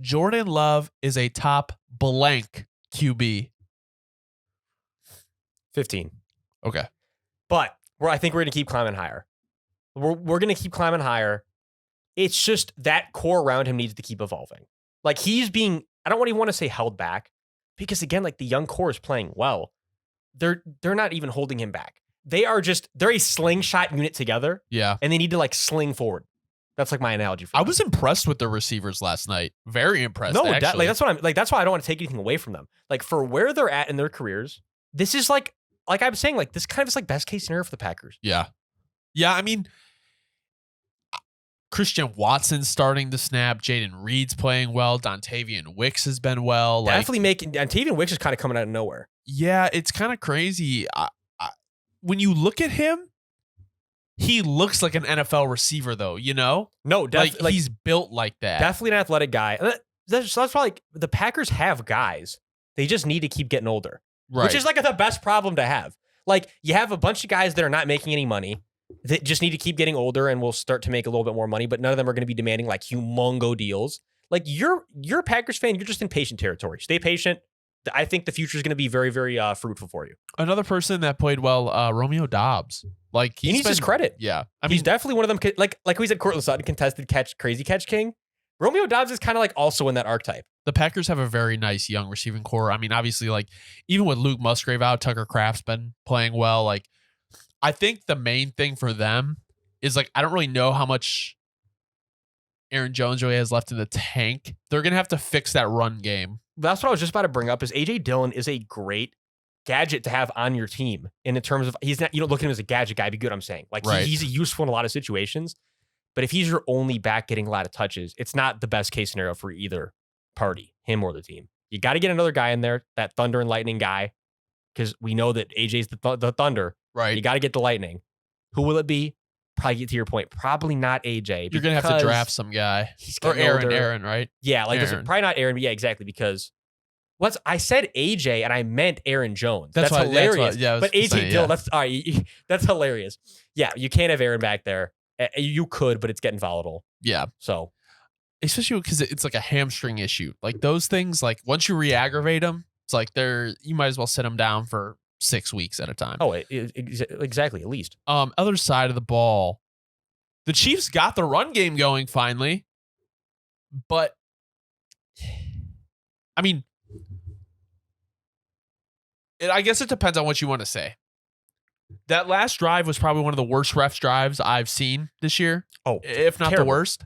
Jordan Love is a top blank QB. 15. Okay. But I think we're going to keep climbing higher. We're going to keep climbing higher. It's just that core around him needs to keep evolving. Like he's being, I don't even want to say held back because again, like the young core is playing well. They're not even holding him back. They're a slingshot unit together. Yeah. And they need to like sling forward. That's like my analogy for I them. was impressed with the receivers last night. Very impressed. No, actually. that's why I don't want to take anything away from them. Like for where they're at in their careers, this is like I'm saying, like this kind of is like best case scenario for the Packers. Yeah. Yeah, I mean, Christian Watson's starting to snap. Jaden Reed's playing well. Dontavian Wicks has been well. Definitely making Dontavian Wicks is kind of coming out of nowhere. Yeah, it's kind of crazy. When you look at him, he looks like an NFL receiver, though. You know, no, he's built like that. Definitely an athletic guy. That's probably like the Packers have guys. They just need to keep getting older, right? Which is like the best problem to have. Like you have a bunch of guys that are not making any money. That just need to keep getting older and will start to make a little bit more money, but none of them are going to be demanding like humongo deals. Like you're a Packers fan, you're just in patient territory. Stay patient. I think the future is going to be very, very fruitful for you. Another person that played well, Romeo Dobbs. Like he needs his credit. Yeah, I mean, he's definitely one of them. Like we said, Courtland Sutton contested catch, crazy catch king. Romeo Dobbs is kind of like also in that archetype. The Packers have a very nice young receiving core. I mean, obviously, like even with Luke Musgrave out, Tucker Kraft's been playing well. Like I think the main thing for them is like I don't really know how much Aaron Jones really has left in the tank. They're gonna have to fix that run game. That's what I was just about to bring up. Is AJ Dillon is a great gadget to have on your team. And in terms of he's not, you don't look at him as a gadget guy. Be good. I'm saying like right. He's useful in a lot of situations. But if he's your only back getting a lot of touches, it's not the best case scenario for either party, him or the team. You got to get another guy in there, that thunder and lightning guy, because we know that AJ's the thunder. Right. You got to get the lightning. Who will it be? Probably get to your point. Probably not AJ. You're going to have to draft some guy. Or Aaron, right? Yeah, like probably not Aaron. But yeah, exactly. Because I said AJ and I meant Aaron Jones. That's hilarious. But AJ Dillon, that's all right. That's hilarious. Yeah, you can't have Aaron back there. You could, but it's getting volatile. Yeah. So, especially because it's like a hamstring issue. Like those things, like once you re-aggravate them, it's like you might as well sit them down for 6 weeks at a time. Oh, exactly, at least. Other side of the ball, the Chiefs got the run game going finally, but I mean, I guess it depends on what you want to say. That last drive was probably one of the worst refs drives I've seen this year. Oh, if not terrible. The worst.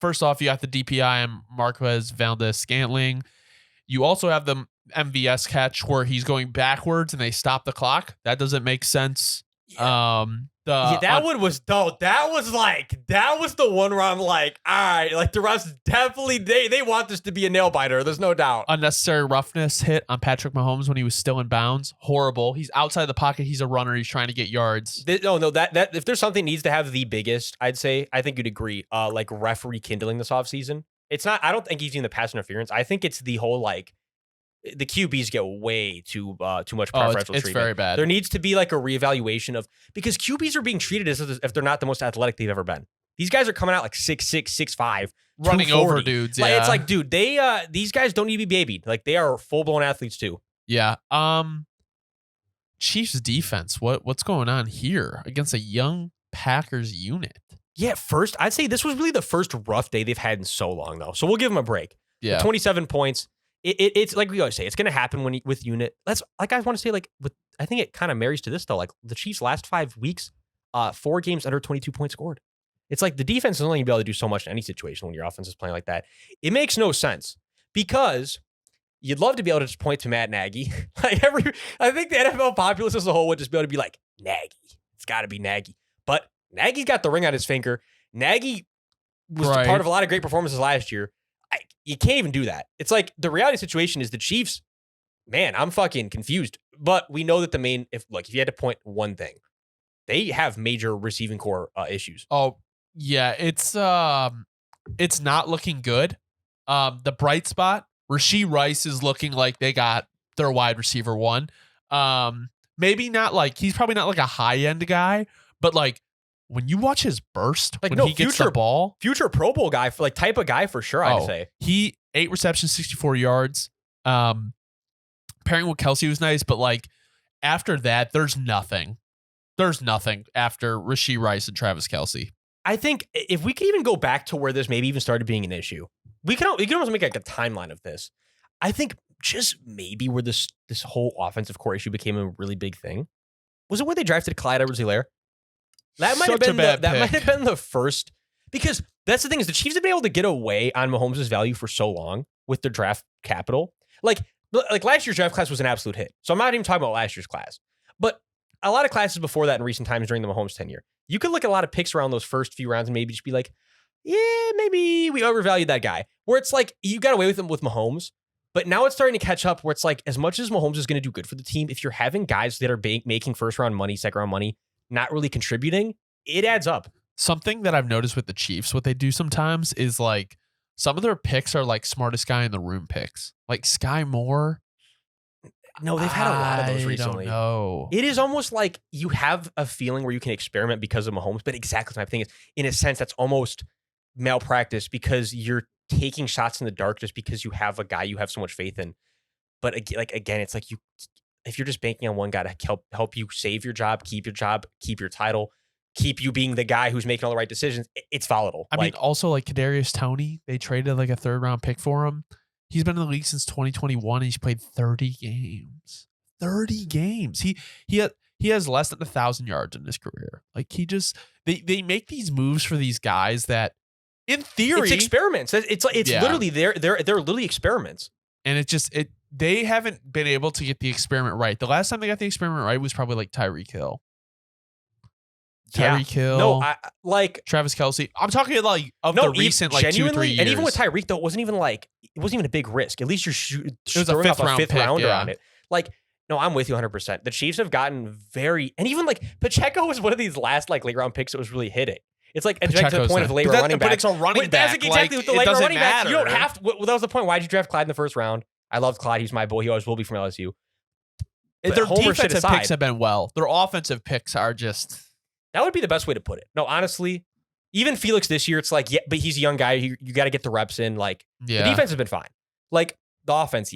First off, you got the DPI and Marquez Valdez-Scantling. You also have the MVS catch where he's going backwards and they stop the clock. That doesn't make sense. Yeah. That was the one where I'm like, all right, like the refs definitely they want this to be a nail biter. There's no doubt. Unnecessary roughness hit on Patrick Mahomes when he was still in bounds. Horrible. He's outside the pocket. He's a runner. He's trying to get yards. No, that if there's something needs to have the biggest, I'd say, I think you'd agree, like ref rekindling this offseason. It's not, I don't think he's in the pass interference. I think it's the whole like the QBs get way too much preferential treatment. It's very bad. There needs to be like a reevaluation of, because QBs are being treated as if they're not the most athletic they've ever been. These guys are coming out like 6'6", 6'5", running over dudes. Yeah, like, it's like, dude, these guys don't need to be babied. Like they are full blown athletes too. Yeah. Chiefs defense. What's going on here against a young Packers unit? Yeah, I'd say this was really the first rough day they've had in so long though. So we'll give them a break. Yeah, 27 points. It's like we always say, it's going to happen with unit. That's like I want to say, like I think it kind of marries to this though. Like the Chiefs' last 5 weeks, 4 games under 22 points scored. It's like the defense is only going to be able to do so much in any situation when your offense is playing like that. It makes no sense because you'd love to be able to just point to Matt Nagy. I think the NFL populace as a whole would just be able to be like, Nagy. It's got to be Nagy. But Nagy's got the ring on his finger. Nagy was part of a lot of great performances last year. You can't even do that. It's like the reality situation is the Chiefs, man, I'm fucking confused. But we know that if you had to point one thing, they have major receiving core issues. Oh, yeah. It's not looking good. The bright spot, Rashee Rice is looking like they got their wide receiver one. Maybe not like, he's probably not like a high end guy, but like when you watch his burst, Like, when no, he gets the ball, future Pro Bowl guy, for like type of guy for sure, I'd say. He 8 receptions, 64 yards. Pairing with Kelsey was nice, but like after that, there's nothing. There's nothing after Rashee Rice and Travis Kelsey. I think if we could even go back to where this maybe even started being an issue, we can almost make like a timeline of this. I think just maybe where this whole offensive core issue became a really big thing. Was it where they drafted Clyde Edwards-Helaire? That might have been the first, because that's the thing is the Chiefs have been able to get away on Mahomes' value for so long with their draft capital. Like last year's draft class was an absolute hit. So I'm not even talking about last year's class. But a lot of classes before that in recent times during the Mahomes tenure, you could look at a lot of picks around those first few rounds and maybe just be like, yeah, maybe we overvalued that guy. Where it's like, you got away with him with Mahomes, but now it's starting to catch up where it's like, as much as Mahomes is going to do good for the team, if you're having guys that are making first round money, second round money, not really contributing, it adds up. Something that I've noticed with the Chiefs, what they do sometimes is like, some of their picks are like smartest guy in the room picks. Like Sky Moore. No, they've had a lot of those recently. No, it is almost like you have a feeling where you can experiment because of Mahomes, but exactly my thing is, in a sense, that's almost malpractice because you're taking shots in the dark just because you have a guy you have so much faith in. But again, it's like if you're just banking on one guy to help you save your job, keep your title, keep you being the guy who's making all the right decisions, it's volatile. I mean, also like Kadarius Toney, they traded like a 3rd round pick for him. He's been in the league since 2021. And he's played 30 games. 30 games. He has less than 1,000 yards in his career. Like they make these moves for these guys that, in theory, it's experiments. It's literally they're literally experiments. And they haven't been able to get the experiment right. The last time they got the experiment right was probably like Tyreek Hill. Tyreek Hill. No, I like Travis Kelsey. I'm talking like the recent like 2-3 years. And even with Tyreek though, it wasn't even a big risk. At least you're throwing up a 5th rounder on it. Like, no, I'm with you 100%. The Chiefs have gotten and even like Pacheco was one of these last like late round picks that was really hitting. It's like to the point of the late running back. But it's a running back. That's exactly with the late running back. You don't have to. Well, that was the point. Why'd you draft Clyde in the 1st round? I love Clyde. He's my boy. He always will be from LSU. But their defensive picks have been well. Their offensive picks are just. That would be the best way to put it. No, honestly, even Felix this year, it's like, yeah, but he's a young guy. You got to get the reps in. Like, the defense has been fine. Like, the offense,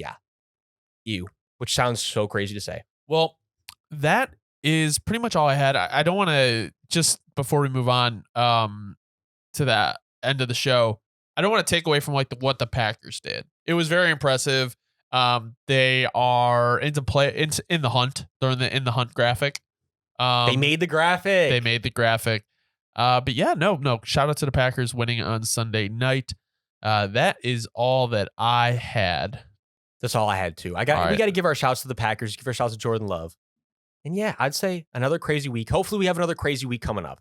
which sounds so crazy to say. Well, that is pretty much all I had. I don't want to, just before we move on to that end of the show, I don't want to take away from like what the Packers did. It was very impressive. They are in the hunt. They're in the hunt graphic. They made the graphic. But yeah, no. Shout out to the Packers winning on Sunday night. That is all that I had. That's all I had too. We got to give our shouts to the Packers, give our shouts to Jordan Love. And yeah, I'd say another crazy week. Hopefully we have another crazy week coming up.